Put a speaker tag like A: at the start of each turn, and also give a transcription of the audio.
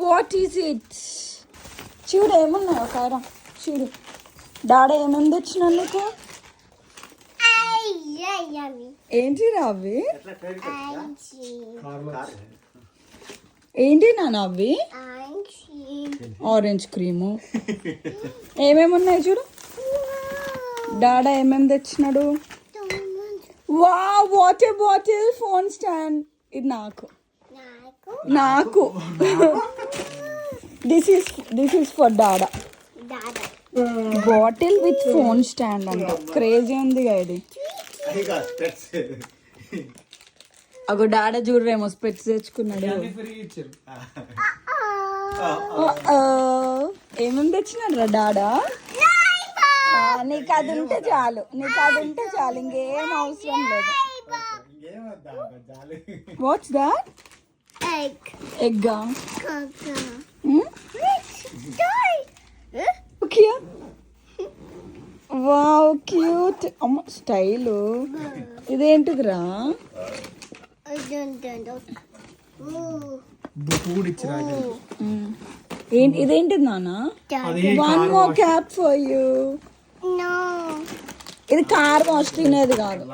A: What is it? చూడు ఏమున్నాయో కారా, చూడు. డాడీ ఏమేమి తెచ్చినా నీకు? ఏంటి అవి? ఏంటి నాన్న అవి? Orange cream. ఏమేమి ఉన్నాయి చూడు. డాడా ఏమేమి తెచ్చినాడు? Water bottle, phone stand. ఇది నాకు నాకు దిస్ ఈస్ ఫర్ డాడా. బాటిల్ విత్ ఫోన్ స్టాండ్ అంట. క్రేజీ ఉంది ఇది. అగో డాడా చూడరేమో స్పెట్స్ తెచ్చుకున్నాడు. ఏమేమి తెచ్చినాడు రా డాడా? నీకు అది ఉంటే చాలు, ఇంకేం అవసరం లేదు. What's that? ఎగ్గా? Wow cute. అమ్మ స్టైలు. ఇదేంటిదిరా? ఇదేంటిది నాన్న? One more cap for you. ఇది కార్ వాష్ తినేది కాదు.